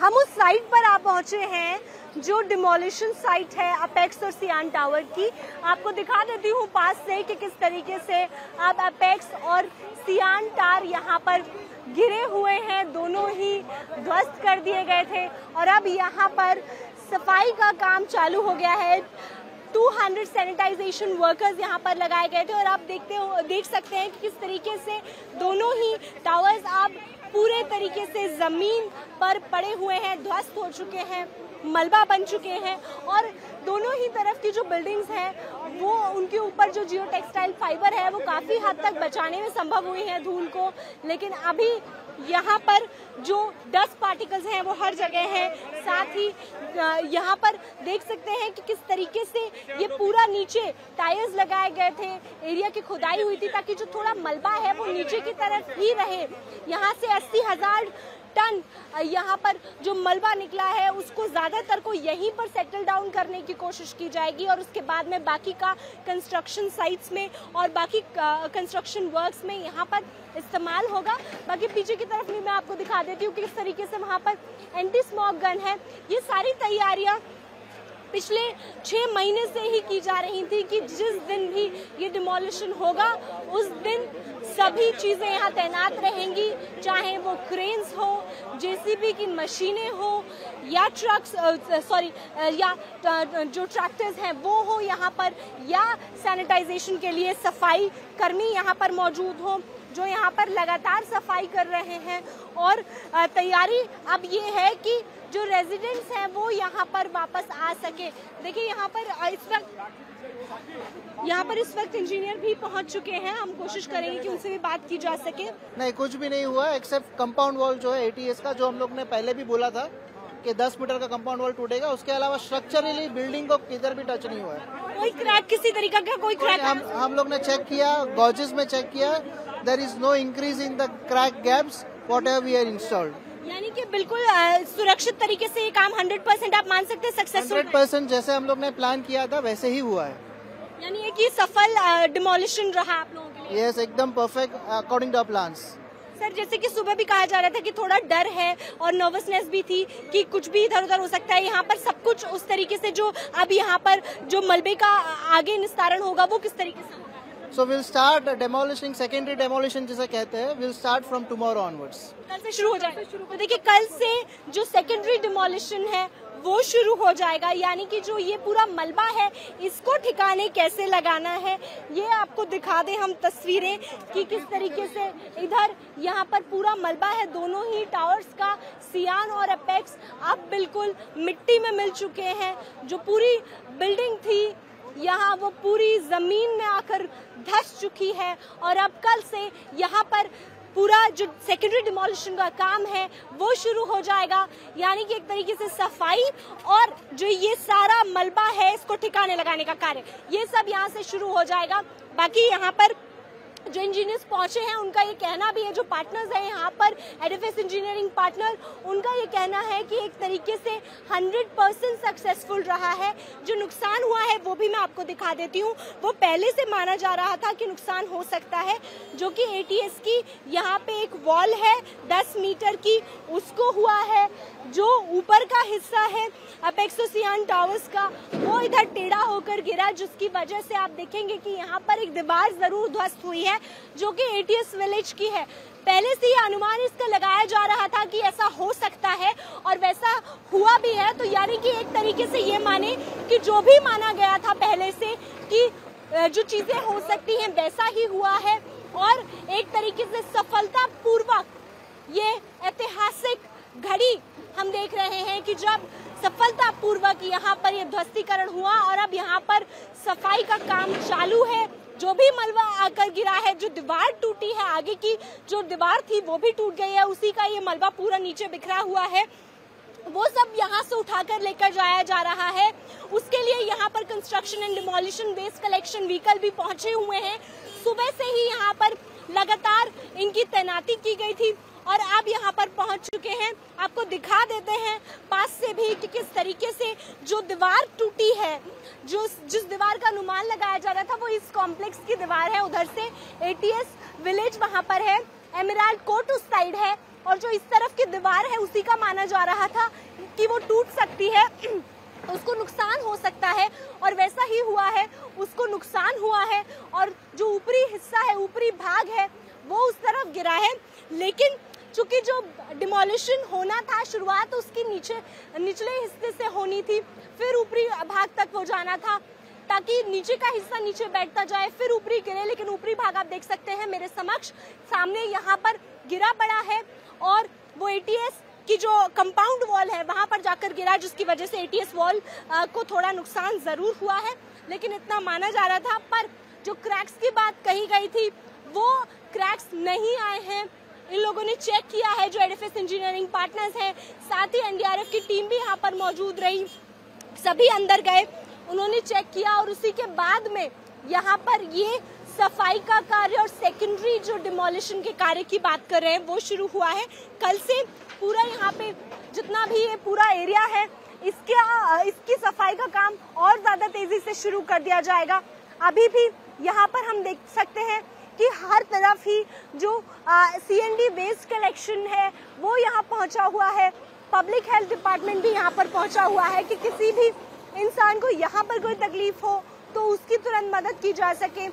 हम उस साइट पर आप पहुंचे हैं जो डिमोलिशन साइट है अपेक्स और सियान टावर की। आपको दिखा देती हूँ पास से कि किस तरीके से अब अपेक्स और सियान टावर यहाँ पर गिरे हुए हैं, दोनों ही ध्वस्त कर दिए गए थे और अब यहाँ पर सफाई का काम चालू हो गया है। 200 सैनिटाइजेशन वर्कर्स यहाँ पर लगाए गए थे और आप देख सकते हैं कि किस तरीके से दोनों ही टावर्स अब पूरे तरीके से जमीन पर पड़े हुए हैं, ध्वस्त हो चुके हैं, मलबा बन चुके हैं और दोनों ही तरफ की जो बिल्डिंग्स हैं वो उनके ऊपर जो जियो टेक्सटाइल फाइबर है वो काफी हद तक बचाने में संभव हुई है धूल को, लेकिन अभी यहाँ पर जो डस्ट पार्टिकल्स हैं वो हर जगह हैं। साथ ही यहाँ पर देख सकते हैं कि किस तरीके से ये पूरा नीचे टायर्स लगाए गए थे, एरिया की खुदाई हुई थी ताकि जो थोड़ा मलबा है वो नीचे की तरफ ही रहे। यहाँ से 80,000 टन यहाँ पर जो मलबा निकला है उसको ज्यादातर को यहीं पर सेटल डाउन करने की कोशिश की जाएगी और उसके बाद में बाकी का कंस्ट्रक्शन साइट्स में और बाकी कंस्ट्रक्शन वर्क्स में यहाँ पर इस्तेमाल होगा। बाकी पीछे की तरफ भी मैं आपको दिखा देती हूँ कि किस तरीके से वहाँ पर एंटी स्मॉग गन है। ये सारी तैयारियां पिछले 6 महीने से ही की जा रही थी कि जिस दिन भी ये डिमोलिशन होगा उस दिन सभी चीजें यहाँ तैनात रहेंगी, चाहे वो क्रेन्स हो, जेसीबी की मशीनें हो या ट्रक्स या जो ट्रैक्टर्स हैं वो हो यहाँ पर, या सैनिटाइजेशन के लिए सफाई कर्मी यहाँ पर मौजूद हो जो यहाँ पर लगातार सफाई कर रहे हैं। और तैयारी अब ये है कि जो रेजिडेंट्स हैं वो यहाँ पर वापस आ सके। देखिए यहाँ पर इस वक्त इंजीनियर भी पहुँच चुके हैं, हम कोशिश करेंगे कि उनसे भी बात की जा सके। नहीं, कुछ भी नहीं हुआ एक्सेप्ट कंपाउंड वॉल जो है एटीएस का, जो हम लोग ने पहले भी बोला था कि 10 मीटर का कंपाउंड वॉल टूटेगा, उसके अलावा स्ट्रक्चरली बिल्डिंग को किधर भी टच नहीं हुआ है। कोई क्रैक, किसी तरीका का कोई क्रैक हम लोग ने चेक किया, गॉजेस में चेक किया, there is no increase in the crack gaps whatever we are installed. यानी कि बिल्कुल सुरक्षित तरीके से ये काम 100% आप मान सकते हैं सक्सेसफुल। 100% जैसे हम लोग ने प्लान किया था वैसे ही हुआ है। यानी एक ये सफल डिमोलिशन रहा आप लोगों के लिए। यस, एकदम perfect according to our plans. Sir, जैसे कि सुबह भी कहा जा रहा था कि थोड़ा डर है और नर्वसनेस भी थी कि कुछ भी इधर उधर हो सकता है, यहाँ पर सब कुछ उस तरीके से जो अब यहाँ पर जो मलबे का आगे निस्तारण होगा वो किस तरीके से होगा? So we'll start demolishing, secondary demolition जिसे कहते हैं, we'll start from tomorrow onwards. कल से शुरू हो जाएगा। तो देखिए कल से जो सेकेंडरी डिमोलिशन है वो शुरू हो जाएगा, यानी कि जो ये पूरा मलबा है इसको ठिकाने कैसे लगाना है ये आपको दिखा दें हम तस्वीरें कि किस तरीके से इधर यहाँ पर पूरा मलबा है, दोनों ही टावर्स का, सियान और अपेक्स अब बिल्कुल मिट्टी में मिल चुके हैं। जो पूरी बिल्डिंग थी यहाँ वो पूरी जमीन में आकर धंस चुकी है और अब कल से यहाँ पर पूरा जो सेकेंडरी डिमोलिशन का काम है वो शुरू हो जाएगा, यानी कि एक तरीके से सफाई और जो ये सारा मलबा है इसको ठिकाने लगाने का कार्य ये सब यहाँ से शुरू हो जाएगा। बाकी यहाँ पर जो इंजीनियर्स पहुंचे हैं उनका ये कहना भी है, जो पार्टनर्स हैं यहाँ पर एडिफिस इंजीनियरिंग पार्टनर, उनका ये कहना है कि एक तरीके से 100% सक्सेसफुल रहा है। जो नुकसान हुआ है वो भी मैं आपको दिखा देती हूँ। वो पहले से माना जा रहा था कि नुकसान हो सकता है, जो कि एटीएस की यहाँ पे एक वॉल है 10 मीटर की, उसको हुआ है। जो ऊपर का हिस्सा है अपेक्स और सियान टावर्स का वो इधर टेढ़ा होकर गिरा, जिसकी वजह से आप देखेंगे कि यहाँ पर एक दीवार जरूर ध्वस्त हुई है जो कि एटीएस विलेज की है। पहले से ही अनुमान इसका लगाया जा रहा था कि ऐसा हो सकता है और वैसा हुआ भी है। तो यानी कि एक तरीके से ये माने कि जो भी माना गया था पहले से कि जो चीजें हो सकती हैं वैसा ही हुआ है और एक तरीके से सफलतापूर्वक ये ऐतिहासिक घड़ी हम देख रहे हैं कि जब सफलतापूर्वक यहाँ पर ये ध्वस्तीकरण हुआ और अब यहाँ पर सफाई का काम चालू है। जो भी मलबा आकर गिरा है, जो दीवार टूटी है, आगे की जो दीवार थी वो भी टूट गई है, उसी का ये मलबा पूरा नीचे बिखरा हुआ है, वो सब यहाँ से उठाकर लेकर जाया जा रहा है। उसके लिए यहाँ पर construction and demolition waste collection vehicle भी पहुंचे हुए हैं। सुबह से ही यहाँ पर लगातार इनकी तैनाती की गई थी और अब यहाँ पर पहुंच चुके हैं। आपको दिखा देते हैं पास से भी कि किस तरीके से जो दीवार टूटी है, जिस दीवार का अनुमान लगाया जा रहा था वो इस कॉम्प्लेक्स की दीवार है। उधर से एटीएस विलेज वहां पर है, एमराल्ड कोर्ट उस साइड है, और जो इस तरफ की दीवार है उसी का माना जा रहा था कि वो टूट सकती है, उसको नुकसान हो सकता है, और वैसा ही हुआ है, उसको नुकसान हुआ है और जो ऊपरी हिस्सा है, ऊपरी भाग है, वो उस तरफ गिरा है। लेकिन चूंकि जो डिमोलिशन होना था, शुरुआत उसकी निचले हिस्से से होनी थी, फिर ऊपरी भाग तक वो जाना था ताकि नीचे का हिस्सा नीचे बैठता जाए, फिर ऊपरी गिरे। लेकिन ऊपरी भाग आप देख सकते हैं मेरे समक्ष सामने यहाँ पर गिरा पड़ा है और वो एटीएस की जो कंपाउंड वॉल है वहां पर जाकर गिरा, जिसकी वजह से एटीएस वॉल को थोड़ा नुकसान जरूर हुआ है, लेकिन इतना माना जा रहा था। पर जो क्रैक्स की बात कही गई थी वो क्रैक्स नहीं आए हैं। इन लोगों ने चेक किया है, जो एडिफिस इंजीनियरिंग पार्टनर्स हैं, साथ ही एनडीआरएफ की टीम भी यहाँ पर मौजूद रही, सभी अंदर गए, उन्होंने चेक किया और उसी के बाद में यहाँ पर ये सफाई का कार्य और सेकेंडरी जो डिमोलिशन के कार्य की बात कर रहे हैं वो शुरू हुआ है। कल से पूरा यहाँ पे जितना भी ये पूरा एरिया है इसकी सफाई का काम और ज्यादा तेजी से शुरू कर दिया जाएगा। अभी भी यहाँ पर हम देख सकते हैं कि हर तरफ ही जो सीएनडी वेस्ट कलेक्शन है वो यहाँ पहुंचा हुआ है। पब्लिक हेल्थ डिपार्टमेंट भी यहाँ पर पहुंचा हुआ है कि किसी भी इंसान को यहाँ पर कोई तकलीफ हो तो उसकी तुरंत मदद की जा सके।